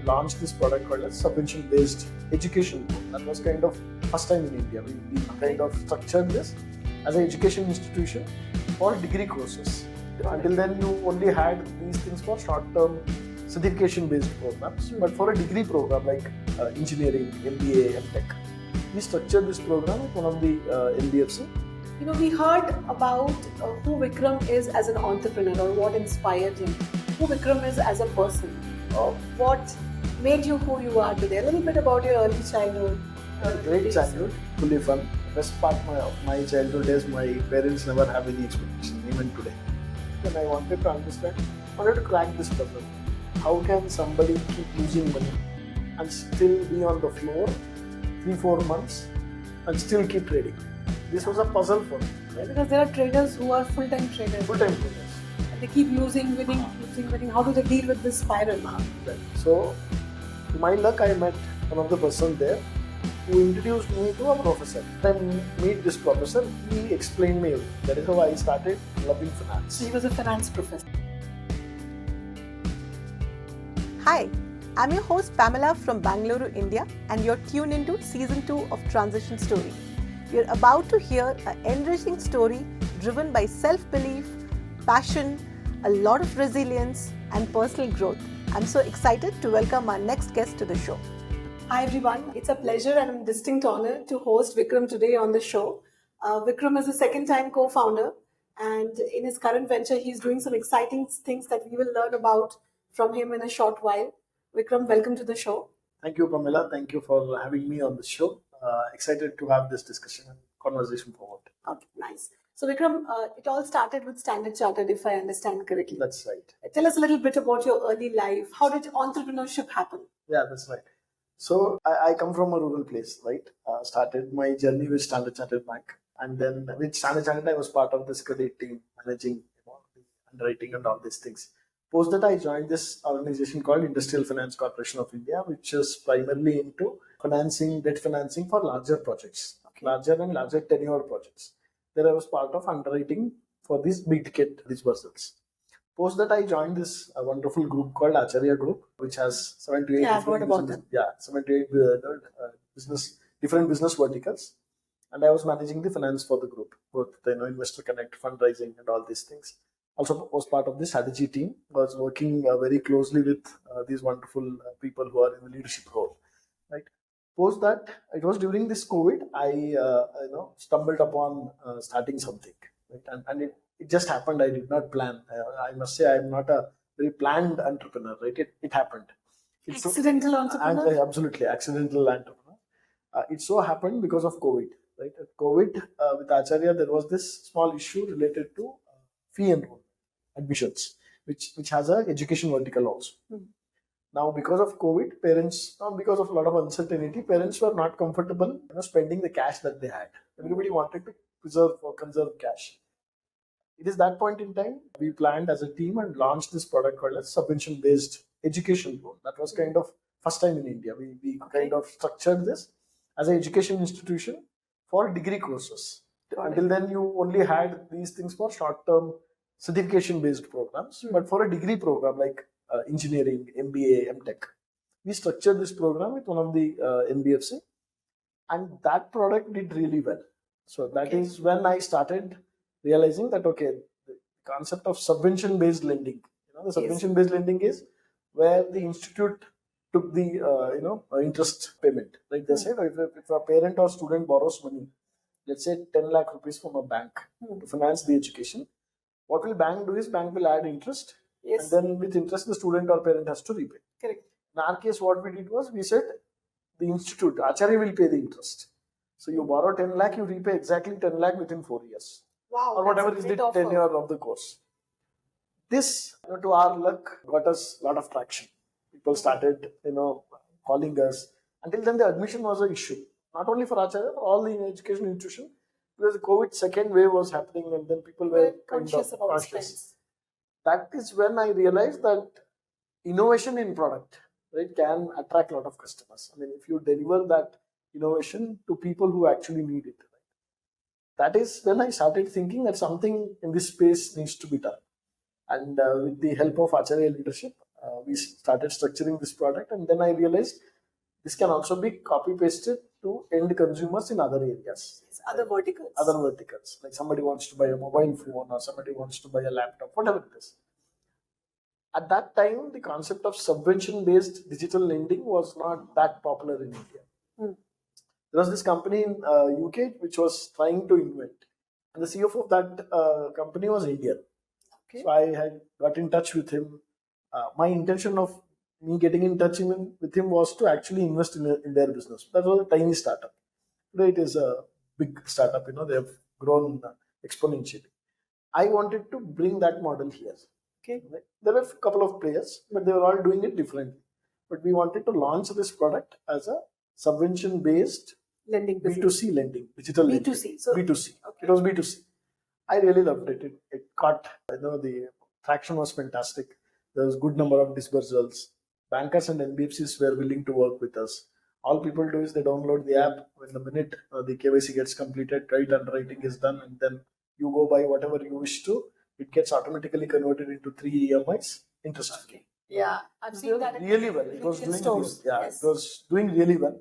launched this product called as subvention-based education loan. That was kind of first time in India. We kind of structured this as an education institution for degree courses. Until then, you only had these things for short-term certification-based programs, but for a degree program like engineering, MBA, MTech, we structured this program with one of the NBFC. You know, we heard about who Vikram is as an entrepreneur or what inspired him, who Vikram is as a person, what made you who you are today. A little bit about your early childhood. Great childhood, fully fun. Best part of my childhood is my parents never have any expectation, even today. When I wanted to understand, I wanted to crack this puzzle. How can somebody keep losing money and still be on the floor 3-4 months and still keep trading? This was a puzzle for me. Right? Because there are traders who are full-time traders. Full-time traders. And they keep losing, winning. How do they deal with this spiral? Right. So, to my luck, I met one of the person there who introduced me to a professor. Then meet this professor, he explained me everything. That is how I started loving finance. So he was a finance professor. Hi, I'm your host Pamela from Bangalore, India, and you're tuned into Season 2 of Transition Story. You're about to hear an enriching story driven by self-belief, passion, a lot of resilience, and personal growth. I'm so excited to welcome our next guest to the show. Hi everyone, it's a pleasure and a distinct honor to host Vikram today on the show. Vikram is a second-time co-founder, and in his current venture, he's doing some exciting things that we will learn about from him in a short while. Vikram, welcome to the show. Thank you, Pamela. Thank you for having me on the show. Excited to have this discussion and conversation forward. Okay, nice. So Vikram, it all started with Standard Chartered, if I understand correctly. That's right. Tell us a little bit about your early life. How did entrepreneurship happen? Yeah, that's right. So I come from a rural place, right? Started my journey with Standard Chartered Bank, and then with Standard Chartered I was part of this credit team, managing the underwriting and all these things. Post that, I joined this organization called Industrial Finance Corporation of India, which is primarily into financing, debt financing for larger projects, larger and larger tenure projects. There I was part of underwriting for these big ticket disbursements. Post that, I joined this wonderful group called Acharya Group, which has 7 to 8 different business verticals. And I was managing the finance for the group, both investor connect, fundraising, and all these things. Also was part of the strategy team, was working very closely with these wonderful people who are in the leadership role. Right. Post that, it was during this COVID, I stumbled upon starting something. Right? And it just happened. I did not plan. I must say I'm not a very planned entrepreneur. Right? It happened. Accidental entrepreneur? Absolutely, accidental entrepreneur. It so happened because of COVID. Right? At COVID, with Acharya, there was this small issue related to fee enrollment, admissions, which has an education vertical also. Now, because of COVID, because of a lot of uncertainty, parents were not comfortable spending the cash that they had. Everybody wanted to conserve cash. It is that point in time, we planned as a team and launched this product called as subvention-based education loan. That was kind of first time in India. We kind of structured this as an education institution for degree courses. Until then, you only had these things for short-term certification-based programs, but for a degree program like engineering, MBA, MTech, we structured this program with one of the NBFC, and that product did really well. So that is when I started realizing that the concept of subvention-based lending. The subvention-based lending is where the institute took the interest payment. Right? They said if a parent or student borrows money, let's say 10 lakh rupees from a bank to finance the education, what will bank do is bank will add interest, and then with interest the student or parent has to repay. Correct. In our case, what we did was we said the institute, Acharya will pay the interest. So you borrow 10 lakh, you repay exactly 10 lakh within 4 years. Wow. Or whatever is the tenure of the course. This, to our luck, got us a lot of traction. People started, calling us. Until then, the admission was an issue. Not only for Acharya, for all the education institutions. Because the COVID second wave was happening, and then people were conscious about spends. That is when I realized that innovation in product, right, can attract a lot of customers. I mean, if you deliver that innovation to people who actually need it, right, that is when I started thinking that something in this space needs to be done. And with the help of Acharya leadership, We started structuring this product, and then I realized this can also be copy pasted to end consumers in other areas, Other verticals. other verticals. Like somebody wants to buy a mobile phone or somebody wants to buy a laptop, whatever it is. At that time, the concept of subvention-based digital lending was not that popular in India. There was this company in UK which was trying to invent, and the CFO of that company was Indian. Okay. So I had got in touch with him. My intention of me getting in touch with him was to actually invest in their business. That was a tiny startup. Today it is a big startup. They have grown exponentially. I wanted to bring that model here. Okay, there were a couple of players, but they were all doing it differently. But we wanted to launch this product as a subvention-based Lending business. B2C lending, digital B2C. lending. So, B2C. okay. It was B2C. I really loved it. It caught, the traction was fantastic. There was good number of disbursals. Bankers and NBFCs were willing to work with us. All people do is they download the app. When the minute the KYC gets completed, credit underwriting is done, and then you go buy whatever you wish to. It gets automatically converted into 3 EMIs, interest free. Yeah, I've seen that. Really well. It was retail doing stores. It was doing really well.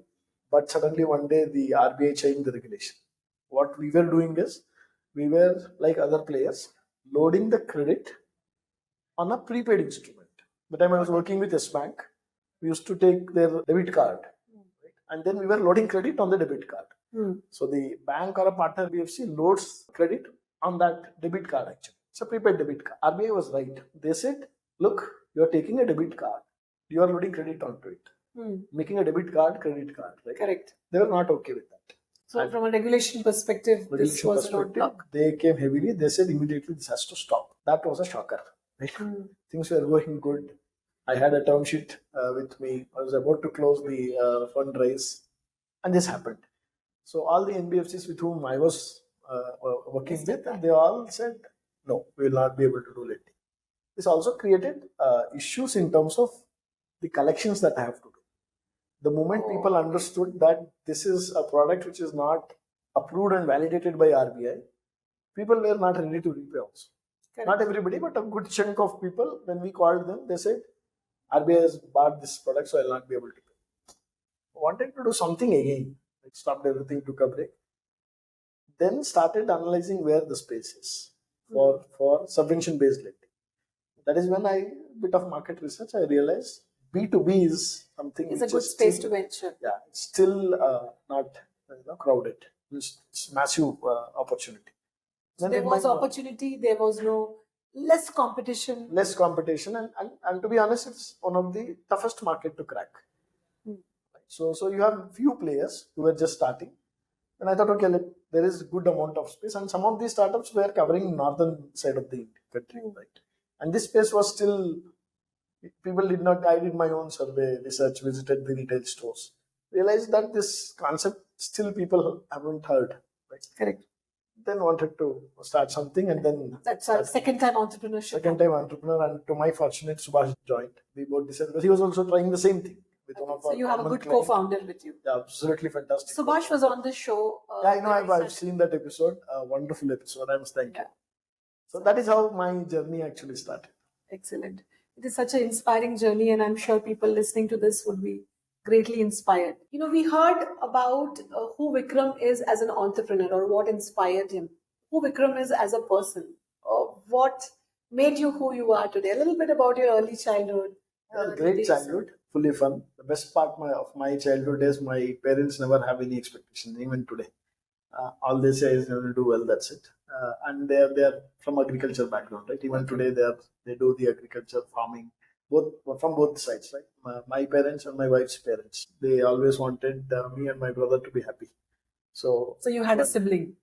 But suddenly one day the RBI changed the regulation. What we were doing is we were like other players loading the credit on a prepaid instrument. The time I was working with S Bank, we used to take their debit card, right? And then we were loading credit on the debit card. So the bank or a partner BFC loads credit on that debit card actually. It's a prepaid debit card. RBI was right. They said, look, you are taking a debit card. You are loading credit onto it. Making a debit card, credit card. Right? Correct. They were not okay with that. So from a regulation perspective, this was a roadblock. They came heavily. They said immediately this has to stop. That was a shocker. Right? Things were going good. I had a term sheet with me. I was about to close the fundraise, and this happened. So all the NBFCs with whom I was working with, they all said, no, we will not be able to do lending. This also created issues in terms of the collections that I have to do. The moment people understood that this is a product which is not approved and validated by RBI, people were not ready to repay also. Correct. Not everybody, but a good chunk of people, when we called them, they said, RBI has barred this product, so I will not be able to pay. I wanted to do something again. I stopped everything, took a break. Then started analyzing where the space is for subvention-based lending. That is when bit of market research, I realized B2B is something. It's a good space to venture. Yeah, it's still not crowded. It's massive opportunity. So there was opportunity. There was less competition. Less competition, and to be honest, it's one of the toughest market to crack. So you have few players who were just starting, and I thought, okay, there is good amount of space, and some of these startups were covering northern side of the country, right? And this space was still, people did not. I did my own survey research, visited the retail stores, realized that this concept still people haven't heard, right? Correct. Then wanted to start something, and then that's our second time entrepreneurship. Second time entrepreneur, and to my fortunate, Subhash joined. We both decided because he was also trying the same thing with one of our. So you have a good co-founder with you. Yeah, absolutely fantastic. Subhash was on the show. Yeah, I've seen that episode. A wonderful episode. I must thank you. So that is how my journey actually started. Excellent. It is such an inspiring journey, and I'm sure people listening to this would be greatly inspired. We heard about who Vikram is as an entrepreneur, or what inspired him, who Vikram is as a person, or what made you who you are today. A little bit about your early childhood. Great childhood, fully fun. The best part of my childhood is my parents never have any expectation, even today. All they say is, you do well, that's it. And they're from agriculture background, right? Even today they do the agriculture, farming, from both sides, right? My parents and my wife's parents, they always wanted me and my brother to be happy. So you had a sibling?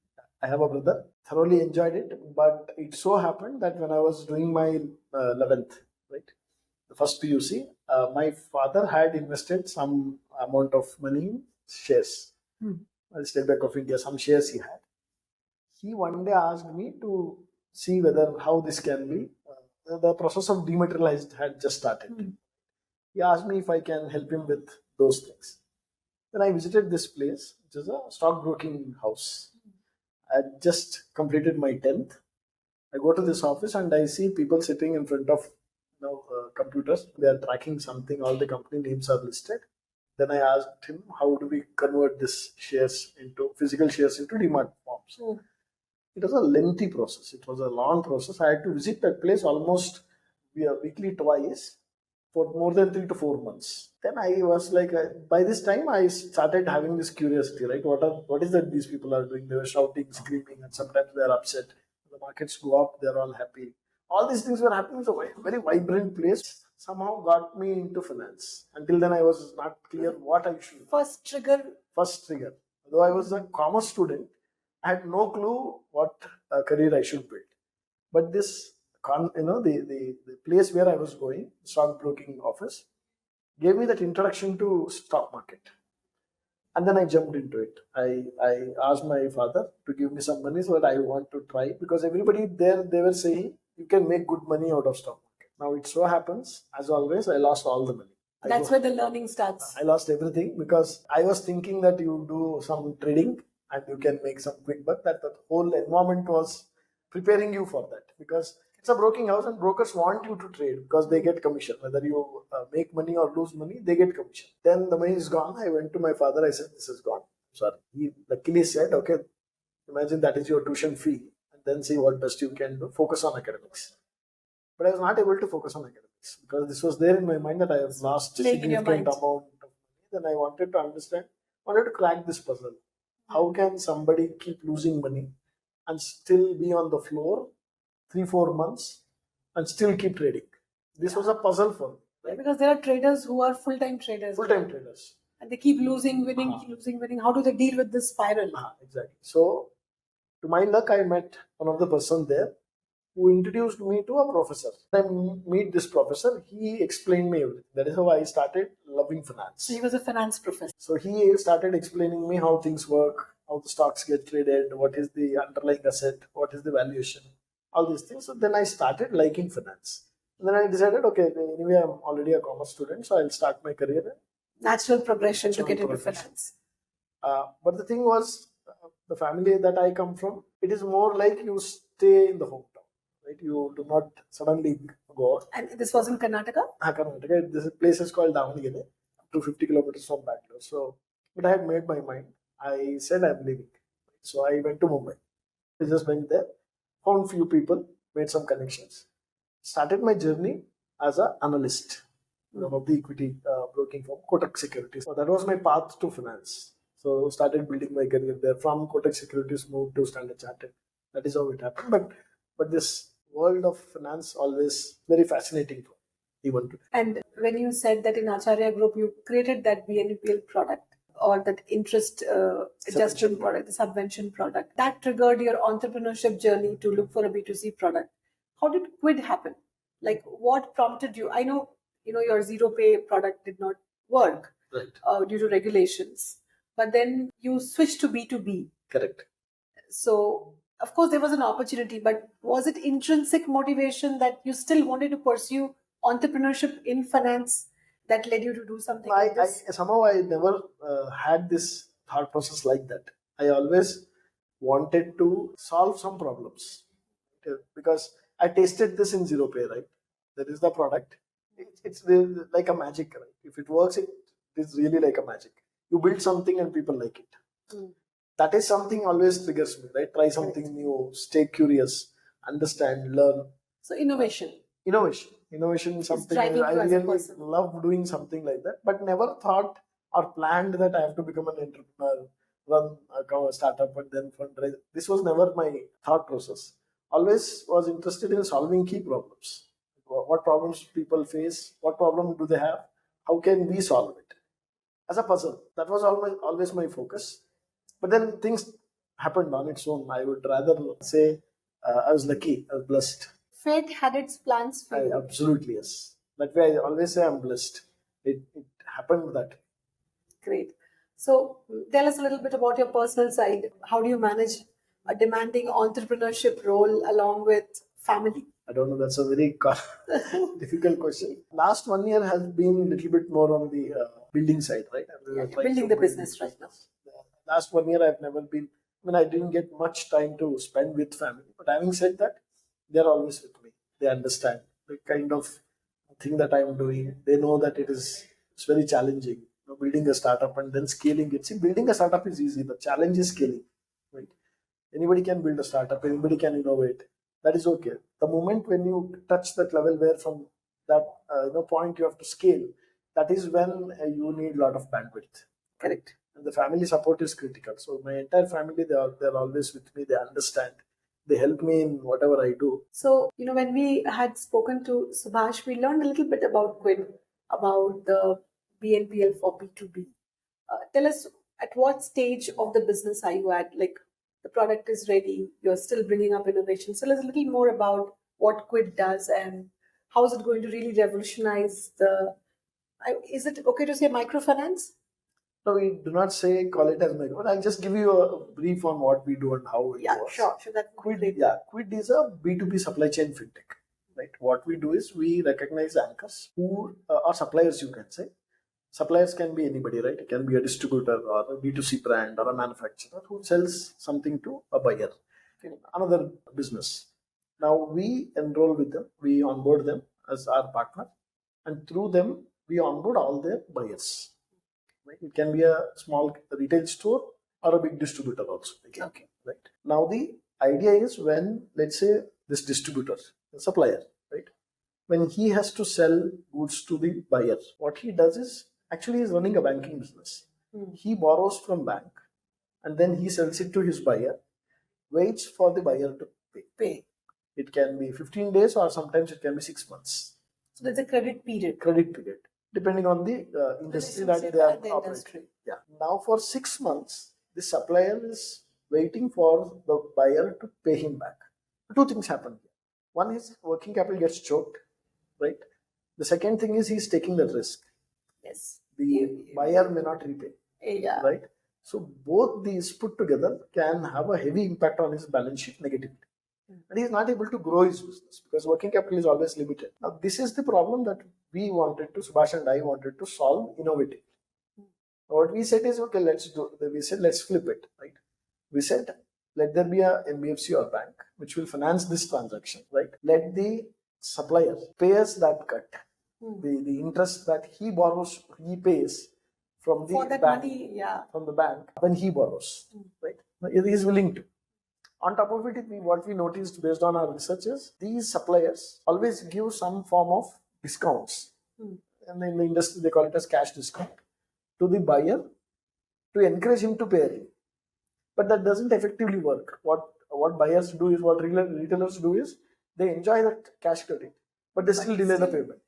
I have a brother. Thoroughly enjoyed it, but it so happened that when I was doing my 11th, right, the first PUC, my father had invested some amount of money in shares. State Bank of India, some shares he had. He one day asked me to see how this can be. The process of dematerialized had just started. He asked me if I can help him with those things. Then I visited this place, which is a stockbroking house. I had just completed my 10th. I go to this office and I see people sitting in front of computers. They are tracking something. All the company names are listed. Then I asked him, how do we convert this shares into physical shares into demat forms? It was a lengthy process. It was a long process. I had to visit that place almost weekly twice for more than 3 to 4 months. Then I was like, by this time I started having this curiosity, right? What is that these people are doing? They were shouting, screaming, and sometimes they are upset. The markets go up, they're all happy. All these things were happening. So a very vibrant place somehow got me into finance. Until then, I was not clear what I should. First trigger. Though I was a commerce student, I had no clue what career I should build. But this, the place where I was going, stock broking office, gave me that introduction to stock market. And then I jumped into it. I asked my father to give me some money so that I want to try, because everybody there, they were saying you can make good money out of stock market. Now it so happens, as always, I lost all the money. That's where the learning starts. I lost everything because I was thinking that you do some trading and you can make some quick buck. That the whole environment was preparing you for that, because it's a broking house and brokers want you to trade because they get commission. Whether you make money or lose money, they get commission. Then the money is gone. I went to my father. I said, this is gone. Sorry. He luckily said, okay, imagine that is your tuition fee, and then see what best you can do. Focus on academics. But I was not able to focus on academics because this was there in my mind that I have lost significant amount of money. Then I wanted to understand, wanted to crack this puzzle. How can somebody keep losing money and still be on the floor 3-4 months and still keep trading? This was a puzzle for me. Right? Because there are traders who are full-time traders. And they keep losing, winning. How do they deal with this spiral? Exactly. So, to my luck, I met one of the person there who introduced me to a professor. I meet this professor. He explained me everything. That is how I started loving finance. So he was a finance professor. So he started explaining me how things work, how the stocks get traded, what is the underlying asset, what is the valuation, all these things. So then I started liking finance. And then I decided, okay, anyway, I'm already a commerce student, so I'll start my career. Natural progression to get into finance. But the thing was, the family that I come from, it is more like you stay in the hometown. Right? You do not suddenly go out. And this was in Karnataka? Karnataka. This place is called Davanagere, 250 kilometers from Bangalore. So, but I had made my mind. I said I'm leaving. So I went to Mumbai. I just went there, found few people, made some connections. Started my journey as an analyst of the equity broking firm, Kotak Securities. So that was my path to finance. So started building my career there. From Kotak Securities, moved to Standard Chartered. That is how it happened. But this world of finance always very fascinating for me, even today. And when you said that in Acharya Group you created that BNPL product or that interest adjustment product, the subvention product, that triggered your entrepreneurship journey to look for a B2C product. How did Quid happen? Like, what prompted you? I know, your zero pay product did not work due to regulations, but then you switched to B2B. Correct. So, of course, there was an opportunity, but was it intrinsic motivation that you still wanted to pursue entrepreneurship in finance that led you to do something like this? Somehow I never had this thought process like that. I always wanted to solve some problems because I tasted this in zero pay, right? That is the product. It's like a magic, right? If it works, it is really like a magic. You build something and people like it. That is something always triggers me, right? Try something new, stay curious, understand, learn. So innovation is something I really love doing something like that, but never thought or planned that I have to become an entrepreneur, run a startup and then fundraise. This was never my thought process. Always was interested in solving key problems. What problems people face? What problem do they have? How can we solve it? As a puzzle. That was always my focus. But then things happened on its own. I would rather say I was lucky, I was blessed. Fate had its plans for you. Absolutely, yes. That way I always say I'm blessed. It happened that way. Great. So tell us a little bit about your personal side. How do you manage a demanding entrepreneurship role along with family? I don't know. That's a very difficult question. Last 1 year has been a little bit more on the building side, right? Building the business right now. Last 1 year I've never been, I didn't get much time to spend with family. But having said that, they're always with me. They understand. They kind of thing that I'm doing. They know that it's very challenging. Building a startup and then scaling it. See, building a startup is easy. The challenge is scaling. Right? Anybody can build a startup. Anybody can innovate. That is okay. The moment when you touch that level where from that point you have to scale, that is when you need a lot of bandwidth. Correct. And the family support is critical. So my entire family, they're always with me. They understand. They help me in whatever I do. So, when we had spoken to Subhash, we learned a little bit about Quid, about the BNPL for B2B. Tell us, at what stage of the business are you at? Like, the product is ready, you're still bringing up innovation. So, tell us a little more about what Quid does and how is it going to really revolutionize the. Is it okay to say microfinance? No, we do not call it as micro. But I'll just give you a brief on what we do and how it works. Sure. That Quid, Quid is a B2B supply chain fintech. Right. What we do is we recognize anchors who are suppliers, you can say. Suppliers can be anybody, right? It can be a distributor or a B2C brand or a manufacturer who sells something to a buyer, another business. Now we enroll with them, we onboard them as our partner, and through them we onboard all their buyers. Right? It can be a small retail store or a big distributor also. Okay. Right. Now the idea is when, let's say, this distributor, the supplier, right, when he has to sell goods to the buyer, what he does is actually he's running a banking business. He borrows from bank and then he sells it to his buyer, waits for the buyer to pay. It can be 15 days or sometimes it can be 6 months. So there's a credit period. Depending on the industry that they are operating. Yeah. Now for 6 months, the supplier is waiting for the buyer to pay him back. Two things happen here. One is working capital gets choked, right? The second thing is he's taking the risk. Yes. The buyer may not repay. Yeah. Right? So both these put together can have a heavy impact on his balance sheet negatively. And he's not able to grow his business because working capital is always limited. Now, this is the problem that Subhash and I wanted to solve innovatively. What we said is, okay, let's flip it, right? We said, let there be a NBFC or bank which will finance this transaction, right? Let the supplier pay us that cut, the interest that he borrows, he pays from the bank, money, from the bank when he borrows, right? He is willing to. On top of it, what we noticed based on our research is these suppliers always give some form of discounts. And in the industry, they call it as cash discount to the buyer to encourage him to pay early. But that doesn't effectively work. What buyers do is, what retailers do is, they enjoy that cash credit, but they still delay the payment.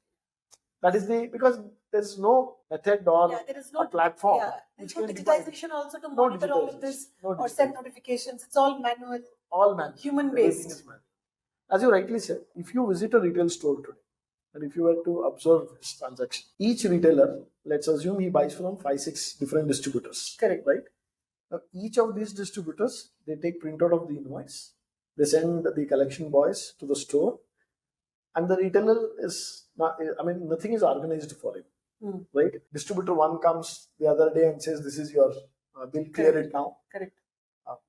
That is because there's no method or there is no a platform. There's no digitization also to monitor all of this or send notifications. It's all manual. Human based. As you rightly said, if you visit a retail store today and if you were to observe his transaction, each retailer, let's assume he buys from 5-6 different distributors. Correct. Right? Now, each of these distributors, they take printout of the invoice, they send the collection boys to the store, and the retailer is not, nothing is organized for him. Right? Distributor one comes the other day and says, this is your bill, clear it now. Correct.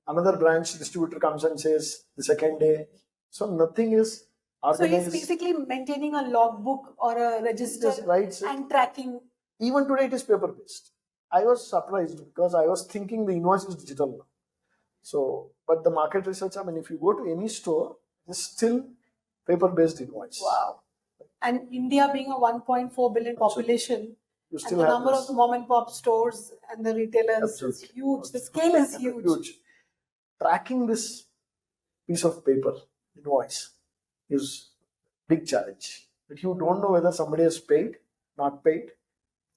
Another branch distributor comes and says the second day. So nothing is organized. So he's basically maintaining a logbook or a register and tracking. Even today it is paper based. I was surprised because I was thinking the invoice is digital now. So, but the market research, if you go to any store, it's still paper based invoice. Wow. And India being a 1.4 billion population, you still and the have number of mom and pop stores and the retailers is huge. The scale is huge. Tracking this piece of paper invoice is big challenge. But you don't know whether somebody has paid, not paid.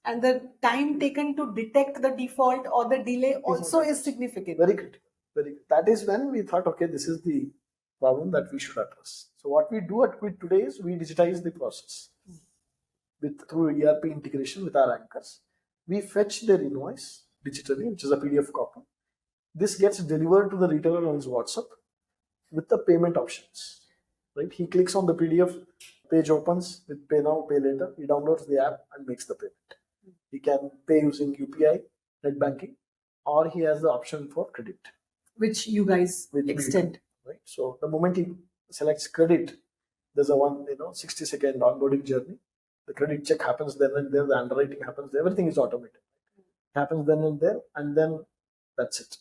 And the time taken to detect the default or the delay also is significant. Very critical. That is when we thought, okay, this is the problem that we should address. So what we do at Quid today is we digitize the process through ERP integration with our anchors. We fetch their invoice digitally, which is a PDF copy. This gets delivered to the retailer on his WhatsApp with the payment options. Right? He clicks on the PDF, page opens with pay now, pay later. He downloads the app and makes the payment. He can pay using UPI, net banking, or he has the option for credit, which you guys extend. Right? So the moment he selects credit, there's a 60-second onboarding journey. The credit check happens then and there, the underwriting happens, everything is automated. It happens then and there, and then that's it.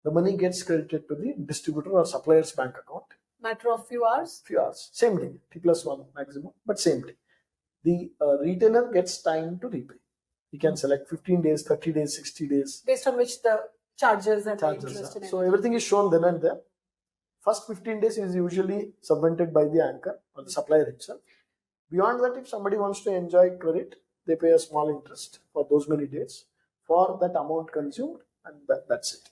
The money gets credited to the distributor or supplier's bank account. Matter of few hours. Few hours, same day, T+1 maximum, but same day. The retailer gets time to repay. He can select 15 days, 30 days, 60 days. Based on which the charges and the Charges interest. are. And So everything is shown then and there. First 15 days is usually subvented by the anchor or the supplier himself. Beyond that, if somebody wants to enjoy credit, they pay a small interest for those many days for that amount consumed, and that's it.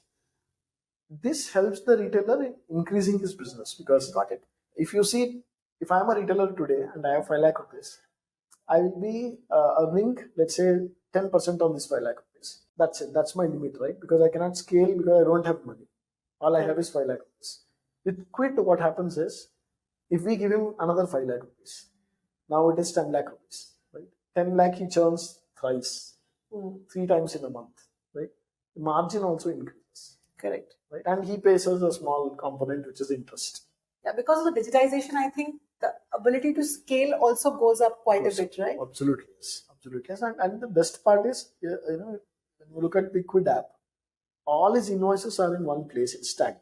This helps the retailer in increasing his business because if you see, if I am a retailer today and I have 5 lakh rupees, I will be earning, let's say, 10% on this 5 lakh rupees. That's it. That's my limit, right? Because I cannot scale because I don't have money. All I have is 5 lakh rupees. With Quid, what happens is, if we give him another 5 lakh rupees, now it is 10 lakh rupees, right? 10 lakh he churns thrice, 3 times in a month, right? The margin also increases. Correct. Right? And he pays us a small component, which is interest. Yeah, because of the digitization, I think the ability to scale also goes up quite a bit, right? Absolutely, yes. Absolutely, yes. And the best part is, when you look at the Quid app, all his invoices are in one place. It's tagged.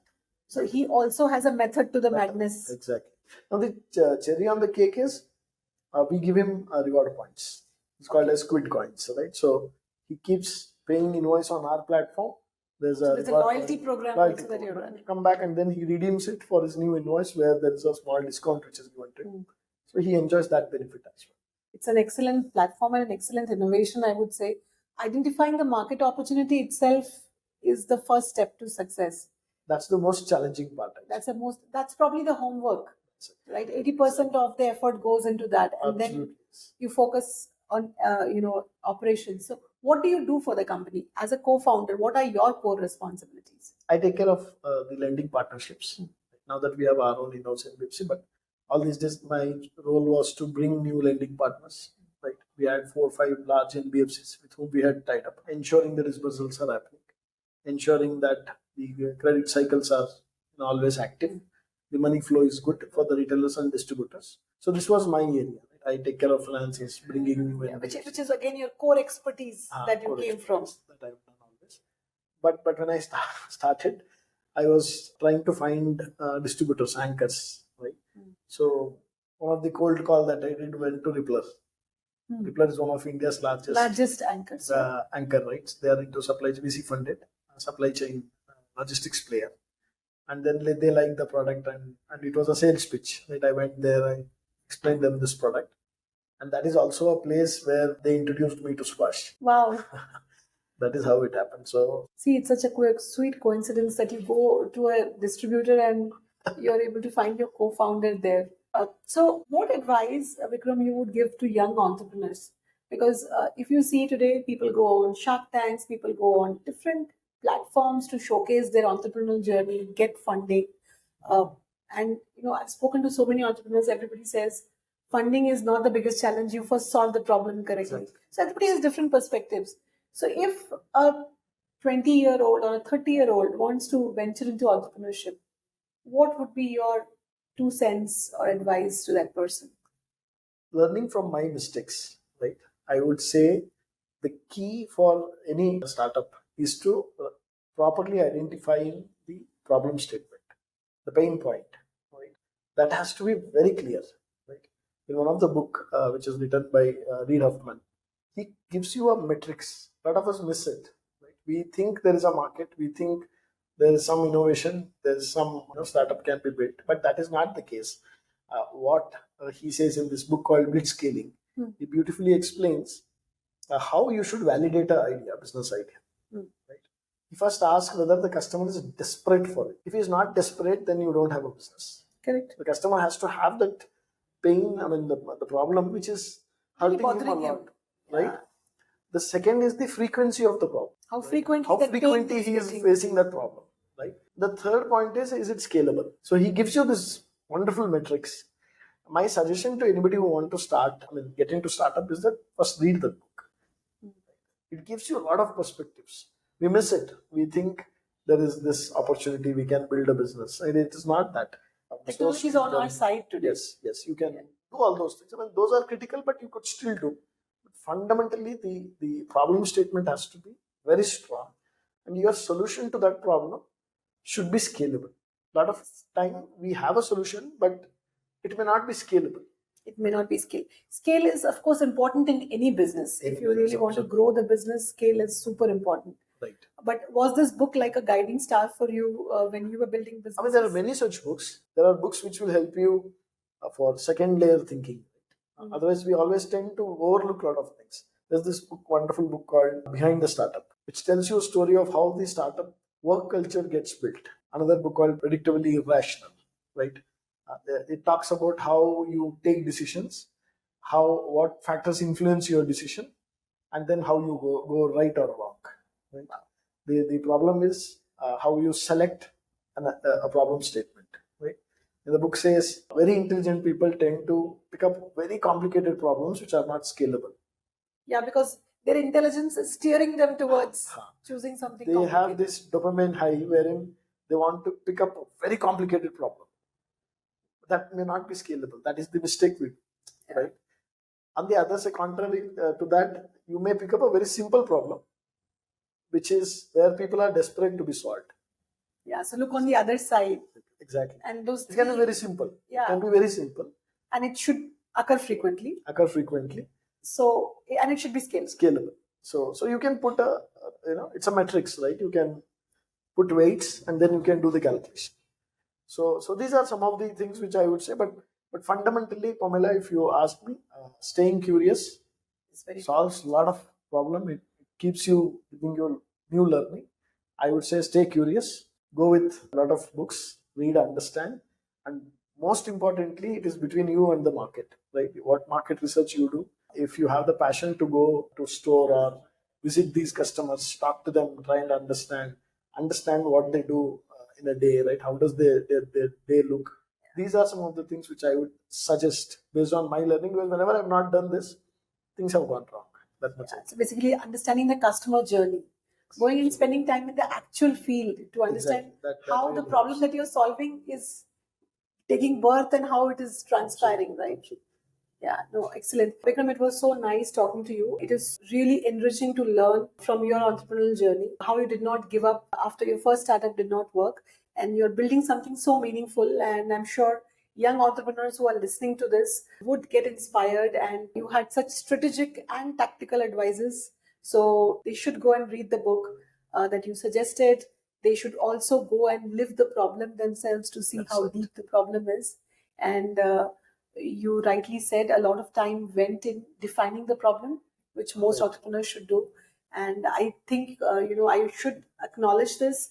So he also has a method to the madness. Exactly. Now the cherry on the cake is, we give him reward points. It's called as Quid coins, right? So he keeps paying invoice on our platform. There's a loyalty program also that you run. Come back and then he redeems it for his new invoice where there is a small discount which is given to him. So he enjoys that benefit as well. It's an excellent platform and an excellent innovation, I would say. Identifying the market opportunity itself is the first step to success. That's the most challenging part. That's probably the homework, right? 80% of the effort goes into that, and then you focus on operations. So what do you do for the company as a co-founder? What are your core responsibilities? I take care of the lending partnerships. Now that we have our own in-house NBFC, but all these days my role was to bring new lending partners. Right, we had 4 or 5 large NBFCs with whom we had tied up, ensuring the disbursals are happening, ensuring that the credit cycles are always active, the money flow is good for the retailers and distributors. So this was my area. Right? I take care of finances, bringing new which is again your core expertise that you came from. That I've done always. But when I started, I was trying to find distributors, anchors. Right. So one of the cold call that I did went to Rippler. Rippler is one of India's largest anchors. Anchor, right? They are into supply chain, VC funded supply chain logistics player. And then they liked the product, and it was a sales pitch. Right? I went there, I explained them this product. And that is also a place where they introduced me to Subhash. Wow. That is how it happened. So see, it's such a sweet coincidence that you go to a distributor and you're able to find your co-founder there. So what advice, Vikram, you would give to young entrepreneurs? Because if you see today, people go on Shark Tanks, people go on different platforms to showcase their entrepreneurial journey, get funding. And I've spoken to so many entrepreneurs, everybody says funding is not the biggest challenge. You first solve the problem correctly. Exactly. So everybody has different perspectives. So if a 20-year-old or a 30-year-old wants to venture into entrepreneurship, what would be your 2 cents or advice to that person? Learning from my mistakes, right? I would say the key for any startup is to properly identify the problem statement, the pain point, right? That has to be very clear, right? In one of the book, which is written by Reid Hoffman, he gives you a matrix. A lot of us miss it, right? We think there is a market, we think there is some innovation, there is some startup can be built, but that is not the case. What he says in this book called Blitzscaling, he beautifully explains how you should validate an idea, business idea. Right? You first ask whether the customer is desperate for it. If he is not desperate, then you don't have a business. Correct. The customer has to have that pain, the problem which is hurting him a lot. Right? Yeah. The second is the frequency of the problem. How frequently he is facing that problem. Right? The third point is it scalable? So he gives you this wonderful metrics. My suggestion to anybody who want to get into startup is that first read the book. It gives you a lot of perspectives. We miss it. We think there is this opportunity, we can build a business. And it is not that. Technology is on our side today. Yes, you can do all those things. I mean, those are critical, but you could still do. But fundamentally, the problem statement has to be very strong, and your solution to that problem should be scalable. A lot of time we have a solution, but it may not be scalable. It may not be scale. Scale is, of course, important in any business. If you really want to grow the business, scale is super important. Right. But was this book like a guiding star for you when you were building business? I mean, there are many such books. There are books which will help you for second layer thinking. Otherwise, we always tend to overlook a lot of things. There's this book, wonderful book called Behind the Startup, which tells you a story of how the startup work culture gets built. Another book called Predictably Irrational, right? It talks about how you take decisions, what factors influence your decision, and then how you go right or wrong. Right? The problem is how you select a problem statement. Right? And the book says very intelligent people tend to pick up very complicated problems which are not scalable. Yeah, because their intelligence is steering them towards choosing something. They have this dopamine high wherein they want to pick up a very complicated problem. That may not be scalable. That is the mistake we do, right? On the other side, contrary to that, you may pick up a very simple problem, which is where people are desperate to be solved. Yeah, so look on the other side. Exactly. And those it can be very simple. Yeah. It can be very simple. And it should occur frequently. So, and it should be scalable. So you can put it's a matrix, right? You can put weights and then you can do the calculation. So these are some of the things which I would say, but fundamentally, Pamela, if you ask me, staying curious solves a lot of problem. It keeps you giving you new learning. I would say stay curious, go with a lot of books, read, understand, and most importantly, it is between you and the market, right? What market research you do. If you have the passion to go to store or visit these customers, talk to them, try and understand what they do in a day, right? How does their day look? These are some of the things which I would suggest based on my learning, because whenever I've not done this, things have gone wrong. That much. So basically understanding the customer journey, going and spending time in the actual field to understand how the problem that you're solving is taking birth and how it is transpiring, right? Yeah, no, excellent. Vikram, it was so nice talking to you. It is really enriching to learn from your entrepreneurial journey, how you did not give up after your first startup did not work, and you're building something so meaningful. And I'm sure young entrepreneurs who are listening to this would get inspired, and you had such strategic and tactical advices. So they should go and read the book that you suggested. They should also go and live the problem themselves to see how deep the problem is. And you rightly said a lot of time went in defining the problem, which most entrepreneurs should do. And I think, I should acknowledge this,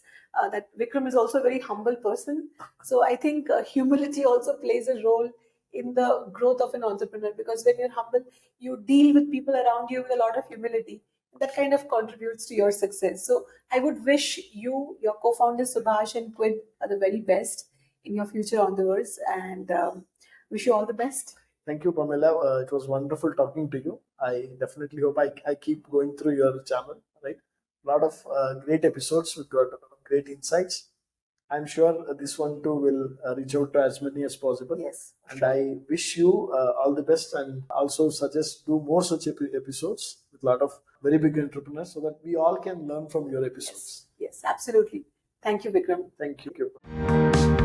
that Vikram is also a very humble person. So I think humility also plays a role in the growth of an entrepreneur, because when you're humble, you deal with people around you with a lot of humility. That kind of contributes to your success. So I would wish you, your co-founder Subhash and Quid, are the very best in your future endeavors, and wish you all the best. Thank you, Pamela. It was wonderful talking to you. I definitely hope I keep going through your channel, right? A lot of great episodes with great insights. I'm sure this one too will reach out to as many as possible. Yes. And I wish you all the best, and also suggest do more such episodes with a lot of very big entrepreneurs so that we all can learn from your episodes. Yes, absolutely. Thank you, Vikram. Thank you.